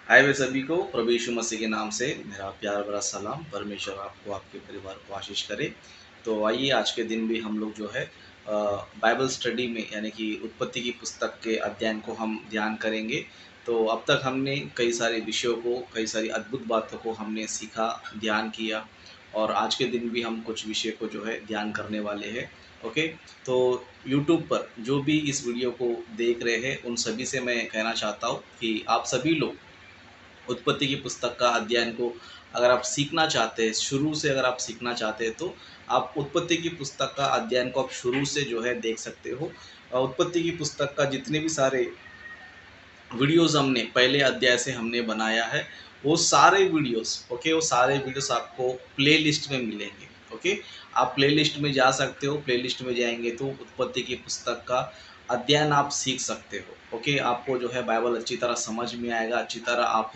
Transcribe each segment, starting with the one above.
आए हुए सभी को प्रभु यीशु मसीह के नाम से मेरा प्यार भरा सलाम। परमेश्वर आपको आपके परिवार को आशीष करे। तो आइए आज के दिन भी हम लोग जो है बाइबल स्टडी में यानी कि उत्पत्ति की पुस्तक के अध्ययन को हम ध्यान करेंगे। तो अब तक हमने कई सारे विषयों को, कई सारी अद्भुत बातों को हमने सीखा, ध्यान किया, और आज के दिन भी हम कुछ विषय को जो है ध्यान करने वाले हैं। ओके। तो यूट्यूब पर जो भी इस वीडियो को देख रहे हैं उन सभी से मैं कहना चाहता हूँ कि आप सभी लोग उत्पत्ति की पुस्तक का अध्ययन को अगर आप सीखना चाहते हैं, शुरू से अगर आप सीखना चाहते हैं, तो आप उत्पत्ति की पुस्तक का अध्ययन को आप शुरू से जो है देख सकते हो। उत्पत्ति की पुस्तक का जितने भी सारे वीडियोस हमने पहले अध्याय से हमने बनाया है, वो सारे वीडियोस, ओके, वो सारे वीडियोस आपको प्लेलिस्ट में मिलेंगे। ओके, आप प्लेलिस्ट में जा सकते हो। प्लेलिस्ट में जाएंगे तो उत्पत्ति की पुस्तक का अध्ययन आप सीख सकते हो। ओके, आपको जो है बाइबल अच्छी तरह समझ में आएगा, अच्छी तरह आप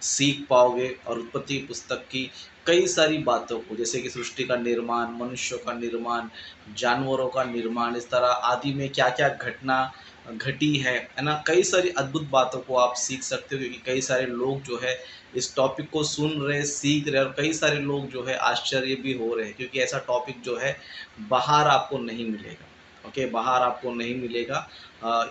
सीख पाओगे। और उत्पत्ति की पुस्तक की कई सारी बातों को, जैसे कि सृष्टि का निर्माण, मनुष्यों का निर्माण, जानवरों का निर्माण, इस तरह आदि में क्या क्या घटना घटी है ना, कई सारी अद्भुत बातों को आप सीख सकते हो। क्योंकि कई सारे लोग जो है इस टॉपिक को सुन रहे, सीख रहे, और कई सारे लोग जो है आश्चर्य भी हो रहे हैं, क्योंकि ऐसा टॉपिक जो है बाहर आपको नहीं मिलेगा। ओके, बाहर आपको नहीं मिलेगा।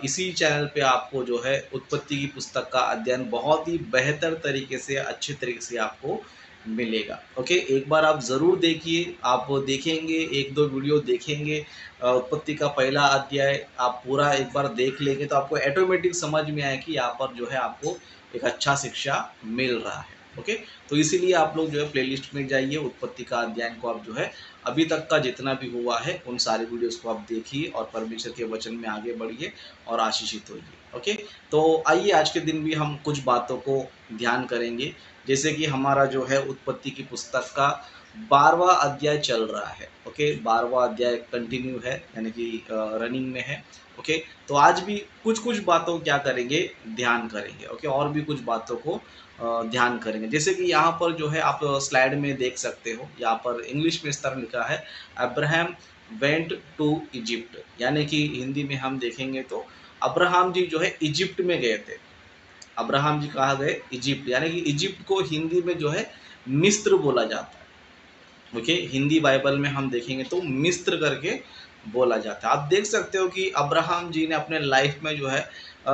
इसी चैनल पे आपको जो है उत्पत्ति की पुस्तक का अध्ययन बहुत ही बेहतर तरीके से, अच्छे तरीके से आपको मिलेगा। ओके, एक बार आप ज़रूर देखिए। आप देखेंगे, एक दो वीडियो देखेंगे, उत्पत्ति का पहला अध्याय आप पूरा एक बार देख लेंगे तो आपको ऑटोमेटिक समझ में आए कि यहाँ पर जो है आपको एक अच्छा शिक्षा मिल रहा है। ओके, तो इसीलिए आप लोग जो है प्लेलिस्ट में जाइए, उत्पत्ति का अध्ययन को आप जो है अभी तक का जितना भी हुआ है उन सारे वीडियोस को आप देखिए और परमेश्वर के वचन में आगे बढ़िए और आशीषित होइए। ओके, तो आइए आज के दिन भी हम कुछ बातों को ध्यान करेंगे। जैसे कि हमारा जो है उत्पत्ति की पुस्तक का 12वां अध्याय चल रहा है। ओके, 12वां अध्याय कंटिन्यू है, यानी कि रनिंग में है। ओके, तो आज भी कुछ कुछ बातों को क्या करेंगे, ध्यान करेंगे। ओके, और भी कुछ बातों को ध्यान करेंगे। जैसे कि यहाँ पर जो है आप स्लाइड में देख सकते हो, यहाँ पर इंग्लिश में इस तरह लिखा है, अब्राहम वेंट टू इजिप्ट, यानी कि हिंदी में हम देखेंगे तो अब्राहम जी जो है इजिप्ट में गए थे। अब्राहम जी कहाँ गए, इजिप्ट, यानी कि इजिप्ट को हिंदी में जो है मिस्र बोला जाता है। ओके, हिंदी बाइबल में हम देखेंगे तो मिस्र करके बोला जाता है। आप देख सकते हो कि अब्राहम जी ने अपने लाइफ में जो है अ,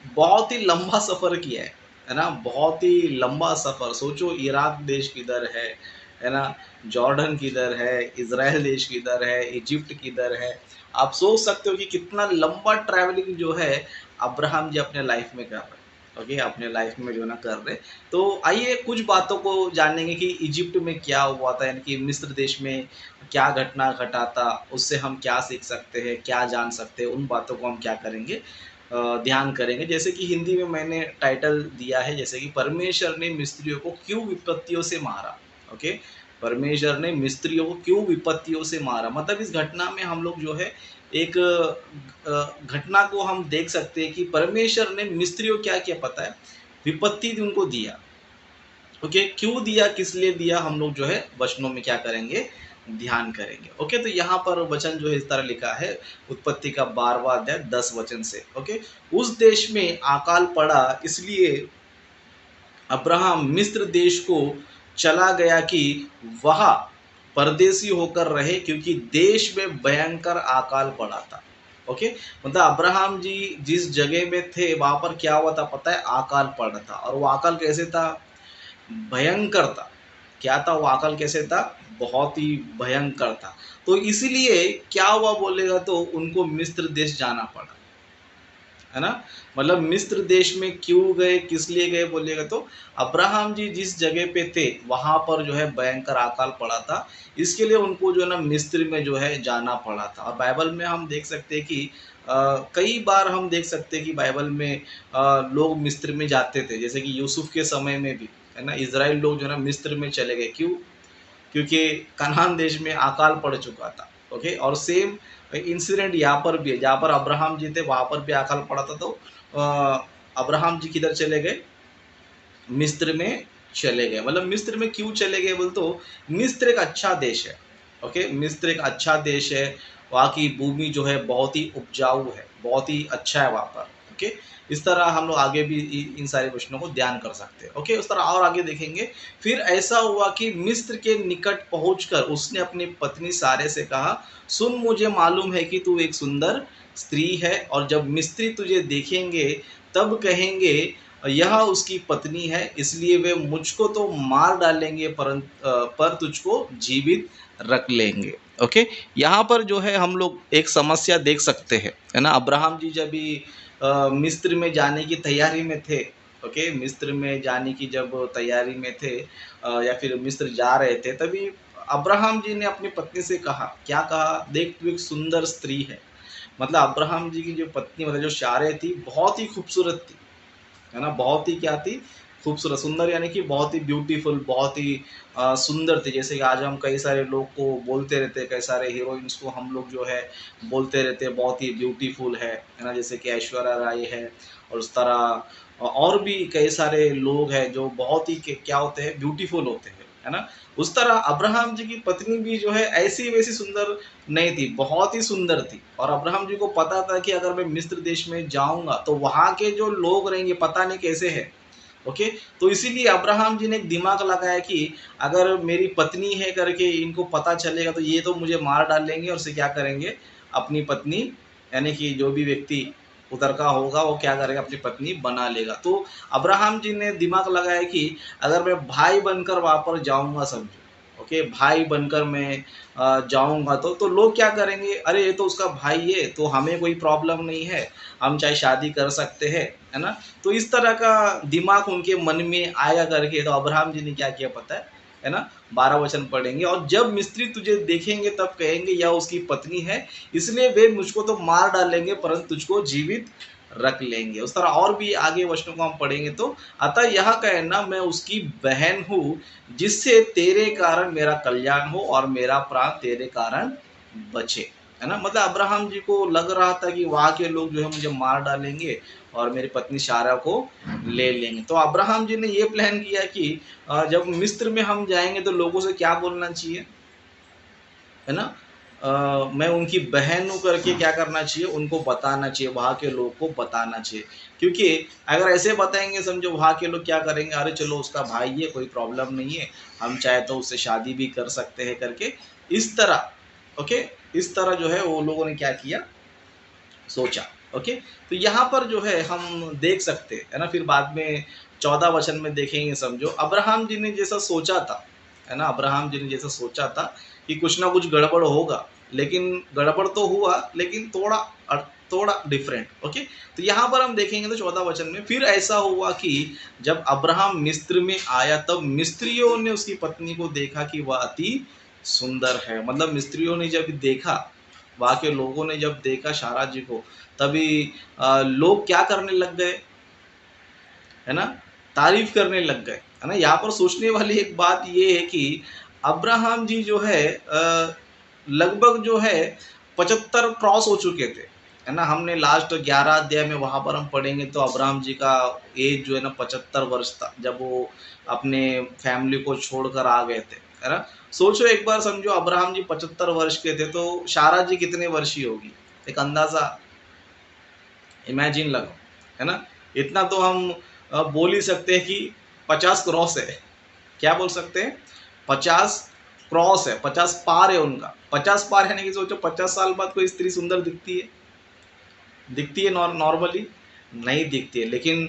बहुत ही लंबा सफ़र किया है ना, बहुत ही लंबा सफ़र। सोचो, इराक देश किधर है ना, जॉर्डन किधर है, इज़राइल देश किधर है, इजिप्ट किधर है। आप सोच सकते हो कि कितना लंबा ट्रैवलिंग जो है अब्राहम जी अपने लाइफ में कर रहे हैं। ओके, अपने लाइफ में जो है ना कर रहे। तो आइए कुछ बातों को जानेंगे कि इजिप्ट में क्या हुआ था, यानी कि मिस्र देश में क्या घटना घटा था, उससे हम क्या सीख सकते हैं, क्या जान सकते हैं, उन बातों को हम क्या करेंगे, ध्यान करेंगे। जैसे कि हिंदी में मैंने टाइटल दिया है, जैसे कि परमेश्वर ने मिस्त्रियों को क्यों विपत्तियों से मारा। ओके, परमेश्वर ने मिस्त्रियों को क्यों विपत्तियों से मारा, मतलब इस घटना में हम लोग जो है एक घटना को हम देख सकते हैं कि परमेश्वर ने मिस्त्रियों क्या किया पता है, विपत्ति उनको दिया। ओके, क्यों दिया, किस लिए दिया, हम लोग जो है वचनों में क्या करेंगे, ध्यान करेंगे। ओके, तो यहाँ पर वचन जो है इस तरह लिखा है, उत्पत्ति का 12वां अध्याय 10 वचन से। ओके, उस देश में अकाल पड़ा, इसलिए अब्राहम मिस्र देश को चला गया कि वह परदेसी होकर रहे, क्योंकि देश में भयंकर अकाल पड़ा था। ओके, मतलब अब्राहम जी जिस जगह में थे वहां पर क्या हुआ था पता है, अकाल पड़ा था। और वो अकाल कैसे था, भयंकर था। क्या था वो अकाल, कैसे था, बहुत ही भयंकर था। तो इसीलिए क्या हुआ बोलेगा तो उनको मिस्र देश जाना पड़ा, है ना। मतलब मिस्र देश में क्यों गए, किस लिए गए बोलिएगा तो अब्राहम जी जिस जगह पे थे वहां पर जो है भयंकर अकाल पड़ा था, इसके लिए उनको जो है ना मिस्र में जो है जाना पड़ा था। और बाइबल में हम देख सकते हैं कि कई बार हम देख सकते हैं कि बाइबल में लोग मिस्र में जाते थे, जैसे कि यूसुफ के समय में भी, है ना, इज़राइल लोग जो है ना मिस्र में चले गए। क्यों, क्योंकि कनान देश में अकाल पड़ चुका था। ओके, और सेम इंसिडेंट यहाँ पर भी है, जहाँ पर अब्राहम जी थे वहाँ पर भी अकाल पड़ा था। तो अब्राहम जी किधर चले गए, मिस्र में चले गए। मतलब मिस्र में क्यों चले गए बोल तो मिस्र एक अच्छा देश है। ओके, मिस्र एक अच्छा देश है, वहाँ की भूमि जो है बहुत ही उपजाऊ है, बहुत ही अच्छा है वहाँ पर। ओके, इस तरह हम लोग आगे भी इन सारे प्रश्नों को ध्यान कर सकते हैं। ओके, उस तरह और आगे देखेंगे। फिर ऐसा हुआ कि मिस्र के निकट पहुंचकर उसने अपनी पत्नी सारे से कहा, सुन, मुझे मालूम है कि तू एक सुंदर स्त्री है, और जब मिस्री तुझे देखेंगे तब कहेंगे यह उसकी पत्नी है, इसलिए वे मुझको तो मार डालेंगे पर तुझको जीवित रख लेंगे। ओके, यहाँ पर जो है हम लोग एक समस्या देख सकते हैं, है ना। अब्राहम जी जब भी मिस्र में जाने की तैयारी में थे, ओके, मिस्र में जाने की जब तैयारी में थे या फिर मिस्र जा रहे थे, तभी अब्राहम जी ने अपनी पत्नी से कहा, क्या कहा, देख तू एक सुंदर स्त्री है। मतलब अब्राहम जी की जो पत्नी, मतलब जो शारे थी, बहुत ही खूबसूरत थी, है ना। बहुत ही क्या थी, खूबसूरत, सुंदर, यानी कि बहुत ही ब्यूटीफुल, बहुत ही सुंदर थी। जैसे कि आज हम कई सारे लोग को बोलते रहते हैं, कई सारे हीरोइंस को हम लोग जो है बोलते रहते हैं बहुत ही ब्यूटीफुल है ना। जैसे कि ऐश्वर्या राय है, और उस तरह और भी कई सारे लोग हैं जो बहुत ही क्या होते हैं, ब्यूटीफुल होते हैं, है ना। उस तरह अब्राहम जी की पत्नी भी जो है ऐसी वैसी सुंदर नहीं थी, बहुत ही सुंदर थी। और अब्राहम जी को पता था कि अगर मैं मिस्र देश में जाऊंगा तो वहाँ के जो लोग रहेंगे पता नहीं कैसे है। ओके, तो इसीलिए अब्राहम जी ने एक दिमाग लगाया कि अगर मेरी पत्नी है करके इनको पता चलेगा तो ये तो मुझे मार डालेंगे, और उसे क्या करेंगे, अपनी पत्नी, यानी कि जो भी व्यक्ति उधर का होगा वो क्या करेगा, अपनी पत्नी बना लेगा। तो अब्राहम जी ने दिमाग लगाया कि अगर मैं भाई बनकर वहाँ पर जाऊँगा, समझो, ओके, भाई बनकर मैं जाऊँगा तो लोग क्या करेंगे, अरे ये तो उसका भाई है, तो हमें कोई प्रॉब्लम नहीं है, हम चाहे शादी कर सकते हैं, है ना। तो इस तरह का दिमाग उनके मन में आया करके, तो अब्राहम जी ने क्या किया पता है ना। 12 वचन पढ़ेंगे, और जब मिस्त्री तुझे देखेंगे तब कहेंगे यह उसकी पत्नी है, इसलिए वे मुझको तो मार डालेंगे परंतु तुझको जीवित रख लेंगे। उस तरह और भी आगे वचनों को हम पढ़ेंगे। तो अतः यह कहना, मैं उसकी बहन हूँ, जिससे तेरे कारण मेरा कल्याण हो और मेरा प्राण तेरे कारण बचे, है ना। मतलब अब्राहम जी को लग रहा था कि वहाँ के लोग जो है मुझे मार डालेंगे और मेरी पत्नी सारा को ले लेंगे। तो अब्राहम जी ने ये प्लान किया कि जब मिस्र में हम जाएंगे तो लोगों से क्या बोलना चाहिए, है ना। मैं उनकी बहन हूँ करके क्या करना चाहिए, उनको बताना चाहिए, वहाँ के लोग को बताना चाहिए। क्योंकि अगर ऐसे बताएंगे, समझो, वहाँ के लोग क्या करेंगे, अरे चलो उसका भाई है, कोई प्रॉब्लम नहीं है, हम चाहे तो उससे शादी भी कर सकते हैं करके, इस तरह, ओके, इस तरह जो है वो लोगों ने क्या किया, सोचा। ओके, तो यहाँ पर जो है हम देख सकते हैं, है ना। फिर बाद में 14 वचन में देखेंगे, समझो, अब्राहम जी ने जैसा सोचा था, है ना, अब्राहम जी ने जैसा सोचा था कि कुछ ना कुछ गड़बड़ होगा, लेकिन गड़बड़ तो हुआ, लेकिन थोड़ा डिफरेंट। ओके, तो यहाँ पर हम देखेंगे तो 14 वचन में, फिर ऐसा हुआ कि जब अब्राहम मिस्र में आया तब मिस्त्रियों ने उसकी पत्नी को देखा कि वह अति सुंदर है। मतलब मिस्त्रियों ने जब देखा, वहाँ के लोगों ने जब देखा शारा जी को, तभी लोग क्या करने लग गए, है ना, तारीफ करने लग गए, है ना। यहाँ पर सोचने वाली एक बात ये है कि अब्राहम जी जो है लगभग जो है 75 क्रॉस हो चुके थे, है ना। हमने लास्ट 11 अध्याय में वहाँ पर हम पढ़ेंगे तो अब्राहम जी का एज जो है ना 75 वर्ष था, जब वो अपने फैमिली को छोड़कर आ गए थे, है ना। सोचो एक बार, समझो अब्राहम जी 75 वर्ष के थे, तो शारा जी कितने वर्षीय होगी, एक अंदाजा इमेजिन लगाओ, है ना। इतना तो हम बोल ही सकते हैं कि 50 क्रॉस है। क्या बोल सकते हैं, 50 क्रॉस है, 50 पार है उनका। 50 पार है, कि सोचो 50 साल बाद कोई स्त्री सुंदर दिखती है नॉर्मली नहीं दिखती है। लेकिन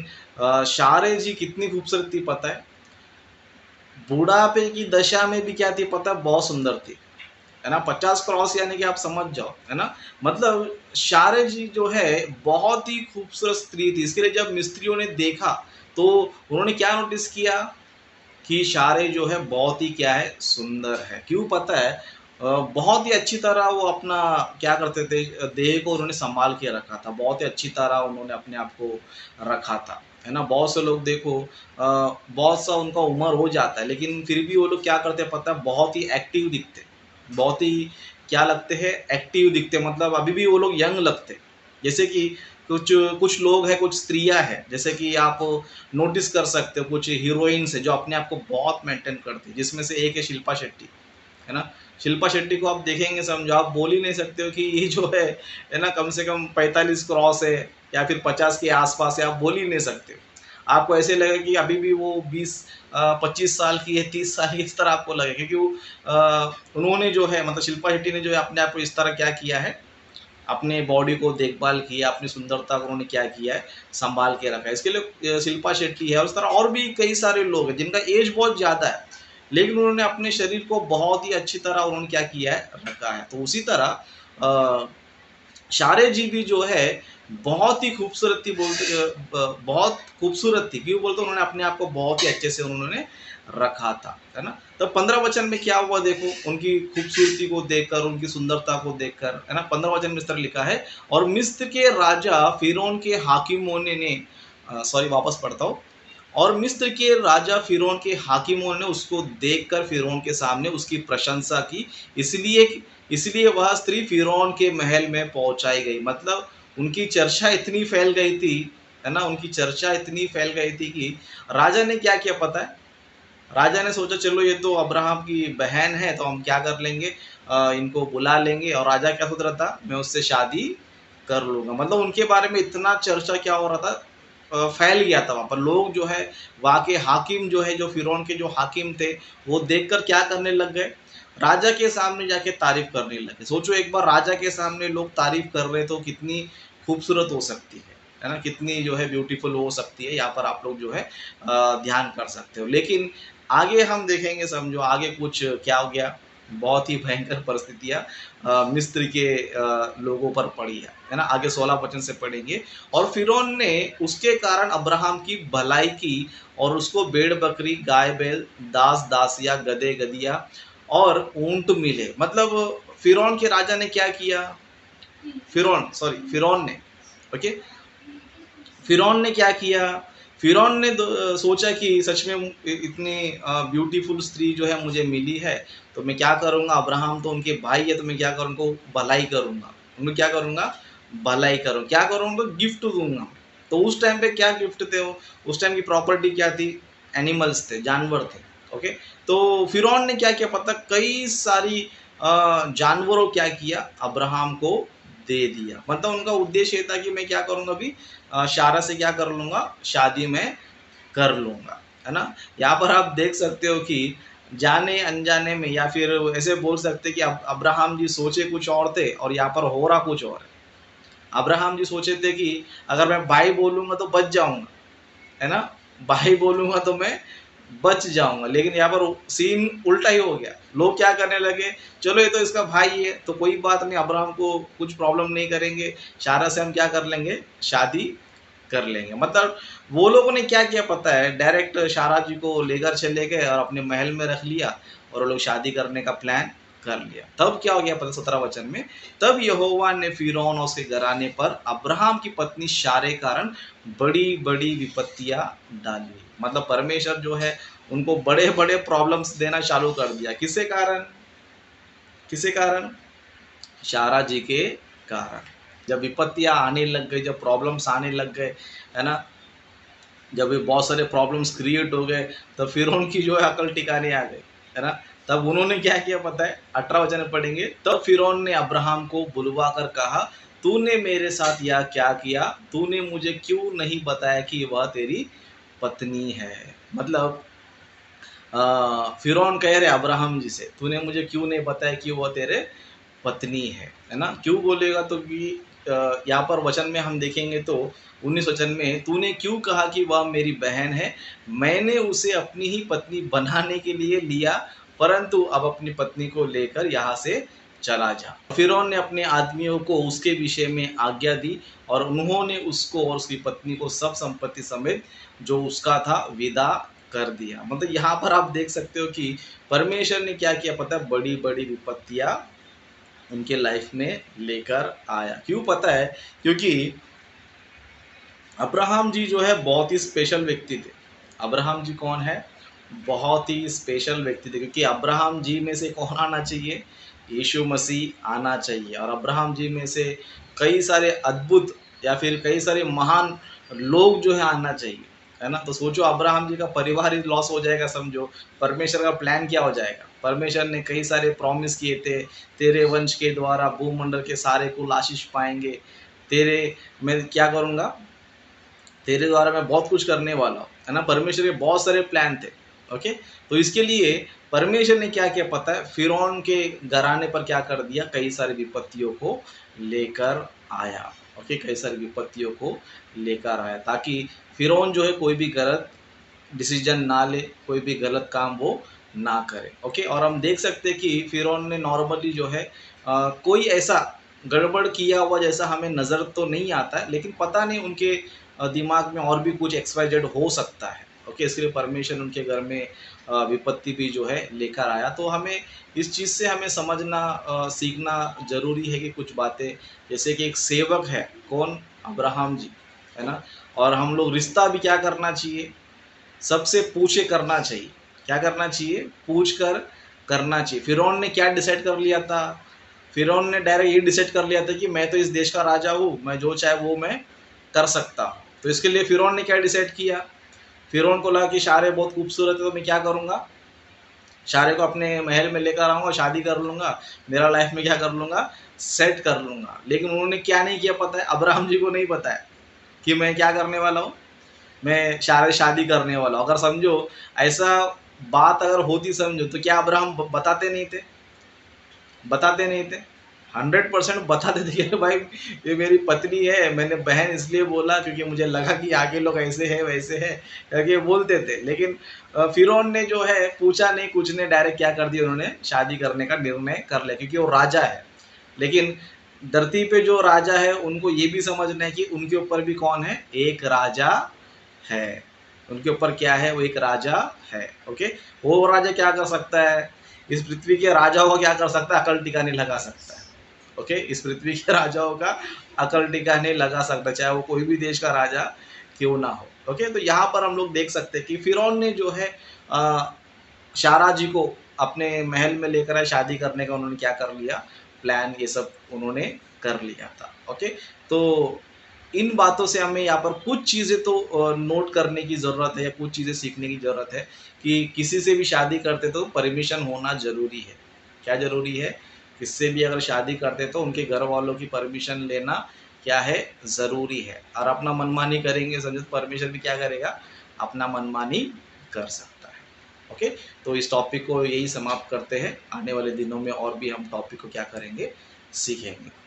शारे जी कितनी खूबसूरत थी पता है, बुढ़ापे की दशा में भी क्या थी पता है, बहुत सुंदर थी, है ना। 50 क्रॉस यानी कि आप समझ जाओ, है ना। मतलब शारे जी जो है बहुत ही खूबसूरत स्त्री थी। इसके लिए जब मिस्त्रियों ने देखा तो उन्होंने क्या नोटिस किया कि शारे जो है बहुत ही क्या है, सुंदर है। क्यों पता है, बहुत ही अच्छी तरह वो अपना क्या करते थे, देह को उन्होंने संभाल के रखा था, बहुत ही अच्छी तरह उन्होंने अपने आप को रखा था, है ना। बहुत से लोग देखो बहुत सा उनका उम्र हो जाता है, लेकिन फिर भी वो लोग क्या करते हैं पता है, बहुत ही एक्टिव दिखते, बहुत ही क्या लगते हैं, एक्टिव दिखते, मतलब अभी भी वो लोग यंग लगते। जैसे कि कुछ कुछ लोग हैं, कुछ स्त्रियां हैं, जैसे कि आप नोटिस कर सकते हो, कुछ हीरोइंस है जो अपने आप को बहुत मेंटेन करती है, जिसमें से एक है शिल्पा शेट्टी, है ना। शिल्पा शेट्टी को आप देखेंगे, समझो आप बोल ही नहीं सकते हो कि ये जो है ना, कम से कम 45 क्रॉस है या फिर 50 के आसपास है, आप बोल ही नहीं सकते हो। आपको ऐसे लगेगा कि अभी भी वो 25 साल की है, 30 साल की, इस तरह आपको लगेगा, क्योंकि वो उन्होंने जो है, मतलब शिल्पा शेट्टी ने जो है अपने आप को इस तरह क्या किया है, अपने बॉडी को देखभाल किया, अपनी सुंदरता को उन्होंने क्या किया है, संभाल के रखा है। इसके लिए शिल्पा शेट्टी है, और इस तरह और भी कई सारे लोग हैं जिनका एज बहुत ज़्यादा है, लेकिन उन्होंने अपने शरीर को बहुत ही अच्छी तरह उन्होंने क्या किया है, रखा है। तो उसी तरह शारे जी भी जो है बहुत ही खूबसूरत थी, बहुत खूबसूरत थी, क्यों बोलते उन्होंने अपने आप को बहुत ही अच्छे से उन्होंने रखा था, है ना। तो 15 वचन में क्या हुआ देखो, उनकी खूबसूरती को देखकर, उनकी सुंदरता को देखकर, है ना। 15 वचन में इस तरह लिखा है, और मिस्र के राजा फिरौन के हाकिमों ने सॉरी वापस पढ़ता हूँ, और मिस्र के राजा फिरौन के हाकिमों ने उसको देखकर फिरौन के सामने उसकी प्रशंसा की, इसलिए इसलिए वह स्त्री फिरौन के महल में पहुंचाई गई। मतलब उनकी चर्चा इतनी फैल गई थी, है ना, उनकी चर्चा इतनी फैल गई थी कि राजा ने क्या किया पता है, राजा ने सोचा चलो ये तो अब्राहम की बहन है, तो हम क्या कर लेंगे, इनको बुला लेंगे। और राजा क्या सोच रहा था, मैं उससे शादी कर लूंगा। मतलब उनके बारे में इतना चर्चा क्या हो रहा था, फैल गया था वहाँ पर। लोग जो है, वहाँ के हाकिम जो है, जो फिरौन के जो हाकिम थे, वो देखकर क्या करने लग गए, राजा के सामने जाके तारीफ करने लगे। सोचो एक बार राजा के सामने लोग तारीफ कर रहे तो कितनी खूबसूरत हो सकती है ना, कितनी जो है ब्यूटीफुल हो सकती है। यहाँ पर आप लोग जो है ध्यान कर सकते हो। लेकिन आगे हम देखेंगे, समझो आगे कुछ क्या हो गया, बहुत ही भयंकर परिस्थितियां मिस्र के लोगों पर पड़ी है ना। आगे 16 वचन से पढ़ेंगे, और फिरौन ने उसके कारण अब्राहम की भलाई की, और उसको भेड़ बकरी, गाय बैल, दास दासिया, गधे गधिया और ऊंट मिले। मतलब फिरौन के राजा ने क्या किया, फिरौन ने, ओके, फिरौन ने क्या किया, फिरौन ने सोचा कि सच में इतनी ब्यूटीफुल स्त्री जो है मुझे मिली है, तो मैं क्या करूंगा, अब्राहम तो उनके भाई है, तो मैं क्या करूँगा, उनको भलाई करूंगा, उनको क्या करूंगा, भलाई करूँ, क्या करूँगा, गिफ्ट दूंगा। तो उस टाइम पे क्या गिफ्ट थे वो, उस टाइम की प्रॉपर्टी क्या थी, एनिमल्स थे, जानवर थे, ओके। तो फिरौन ने क्या किया पता, कई सारी जानवरों क्या किया, अब्राहम को दे दिया। मतलब उनका उद्देश्य ये था कि मैं क्या करूंगा अभी, शारा से क्या कर लूंगा, शादी में कर लूंगा, है ना। यहाँ पर आप देख सकते हो कि जाने अनजाने में, या फिर ऐसे बोल सकते कि अब्राहम जी सोचे कुछ और थे और यहाँ पर हो रहा कुछ और है। अब्राहम जी सोचे थे कि अगर मैं भाई बोलूंगा तो बच जाऊंगा, है ना, भाई बोलूंगा तो मैं बच जाऊंगा, लेकिन यहाँ पर सीन उल्टा ही हो गया। लोग क्या करने लगे, चलो ये तो इसका भाई है तो कोई बात नहीं, अब्राहम को कुछ प्रॉब्लम नहीं करेंगे, शारा से हम क्या कर लेंगे, शादी कर लेंगे। मतलब वो लोगों ने क्या किया पता है, डायरेक्ट शारा जी को लेकर चले गए और अपने महल में रख लिया, और वो लोग शादी करने का प्लान कर लिया। तब क्या हो गया पता 17 वचन में, तब यहोवा ने फिरौन और उसके घराने पर अब्राहम की पत्नी शारे कारण बड़ी बड़ी विपत्तियां डाली। मतलब परमेश्वर जो है उनको बड़े बड़े प्रॉब्लम्स देना चालू कर दिया। किसके कारण, किसके कारण, शारा जी के कारण। जब विपत्तियां आने लग गई, जब प्रॉब्लम्स आने लग गए, है ना, जब ये बहुत सारे प्रॉब्लम्स क्रिएट हो गए, तब फिर उनकी जो है अकल ठिकाने आ गई, है ना। तब उन्होंने क्या किया पता है, 18 वचन में पढ़ेंगे, तब फिरौन ने अब्राहम को बुलवा कर कहा, तूने मेरे साथ यह क्या किया, तूने मुझे क्यों नहीं बताया कि वह तेरी पत्नी है। मतलब फिरौन कह रहे अब्राहम जी से, तूने मुझे क्यों नहीं बताया कि वह तेरे पत्नी है ना। क्यों बोलेगा तो कि यहाँ पर वचन में हम देखेंगे तो 19 वचन में, तूने क्यों कहा कि वह मेरी बहन है, मैंने उसे अपनी ही पत्नी बनाने के लिए लिया, परंतु अब अपनी पत्नी को लेकर यहाँ से चला जा। फिरौन ने अपने आदमियों को उसके विषय में आज्ञा दी, और उन्होंने उसको और उसकी पत्नी को सब संपत्ति समेत जो उसका था विदा कर दिया। मतलब यहाँ पर आप देख सकते हो कि परमेश्वर ने क्या किया पता है, बड़ी बड़ी विपत्तियां उनके लाइफ में लेकर आया। क्यों पता है, क्योंकि अब्राहम जी जो है बहुत ही स्पेशल व्यक्ति थे। अब्राहम जी कौन है, बहुत ही स्पेशल व्यक्ति थे, क्योंकि अब्राहम जी में से कौन आना चाहिए, यीशु मसीह आना चाहिए। और अब्राहम जी में से कई सारे अद्भुत या फिर कई सारे महान लोग जो है आना चाहिए, है ना। तो सोचो अब्राहम जी का परिवार ही लॉस हो जाएगा, समझो परमेश्वर का प्लान क्या हो जाएगा। परमेश्वर ने कई सारे प्रॉमिस किए थे, तेरे वंश के द्वारा भूमंडल के सारे कुल आशीष पाएंगे, तेरे मैं क्या करूँगा, तेरे द्वारा मैं बहुत कुछ करने वाला हूँ, है ना। परमेश्वर के बहुत सारे प्लान थे। ओके, तो इसके लिए परमेश्वर ने क्या किया पता है, फिरौन के घराने पर क्या कर दिया, कई सारी विपत्तियों को लेकर आया। ओके, कई सारी विपत्तियों को लेकर आया ताकि फिरौन जो है कोई भी गलत डिसीजन ना ले, कोई भी गलत काम वो ना करे। ओके, और हम देख सकते हैं कि फिरौन ने नॉर्मली जो है कोई ऐसा गड़बड़ किया हुआ जैसा हमें नज़र तो नहीं आता है, लेकिन पता नहीं उनके दिमाग में और भी कुछ XYZ हो सकता है। ओके, इसलिए परमेश्वर उनके घर में विपत्ति भी जो है लेकर आया। तो हमें इस चीज़ से हमें समझना सीखना ज़रूरी है कि कुछ बातें, जैसे कि एक सेवक है कौन, अब्राहम जी, है ना। और हम लोग रिश्ता भी क्या करना चाहिए, सबसे पूछे करना चाहिए। क्या करना चाहिए, पूछ कर करना चाहिए। फिरौन ने क्या डिसाइड कर लिया था, फिरौन ने डायरेक्ट ये डिसाइड कर लिया था कि मैं तो इस देश का राजा हूँ, मैं जो चाहे वो मैं कर सकता हूँ। तो इसके लिए फिरौन ने क्या डिसाइड किया, फिरौन को लगा कि शारे बहुत खूबसूरत है, तो मैं क्या करूँगा, शारे को अपने महल में लेकर आऊँगा, शादी कर लूँगा, मेरा लाइफ में क्या कर लूँगा, सेट कर लूँगा। लेकिन उन्होंने क्या नहीं किया पता है, अब्राहम जी को नहीं पता है कि मैं क्या करने वाला हूँ, मैं शादी करने वाला हूँ। अगर समझो ऐसा बात अगर होती, समझो, तो क्या अब्राहम बताते नहीं थे, बताते नहीं थे, 100% बताते थे कि भाई ये मेरी पत्नी है, मैंने बहन इसलिए बोला क्योंकि मुझे लगा कि आगे लोग ऐसे हैं वैसे हैं करके बोलते थे। लेकिन फिरौन ने जो है पूछा नहीं कुछ ने, डायरेक्ट क्या कर दिया, उन्होंने शादी करने का निर्णय कर लिया क्योंकि वो राजा है। लेकिन धरती पे जो राजा है उनको ये भी समझना है कि उनके ऊपर भी कौन है, एक राजा है। उनके ऊपर क्या है, वो एक राजा है। ओके, वो राजा क्या कर सकता है, इस पृथ्वी के राजाओं को क्या कर सकता है, अकल टिकाने लगा सकता है। ओके, इस पृथ्वी के राजाओं का अकल टिकाने लगा सकता है, चाहे वो कोई भी देश का राजा क्यों ना हो। ओके, तो यहाँ पर हम लोग देख सकते हैं कि फिरौन ने जो है शारा जी को अपने महल में लेकर आए, शादी करने का उन्होंने क्या कर लिया, प्लान ये सब उन्होंने कर लिया था। ओके, तो इन बातों से हमें यहाँ पर कुछ चीज़ें तो नोट करने की ज़रूरत है या कुछ चीज़ें सीखने की ज़रूरत है कि किसी से भी शादी करते तो परमिशन होना ज़रूरी है। क्या ज़रूरी है, किससे भी अगर शादी करते तो उनके घर वालों की परमिशन लेना क्या है, ज़रूरी है। और अपना मनमानी करेंगे समझो, परमिशन भी क्या करेगा, अपना मनमानी कर सकता है। ओके, तो इस टॉपिक को यही समाप्त करते हैं। आने वाले दिनों में और भी हम टॉपिक को क्या करेंगे, सीखेंगे।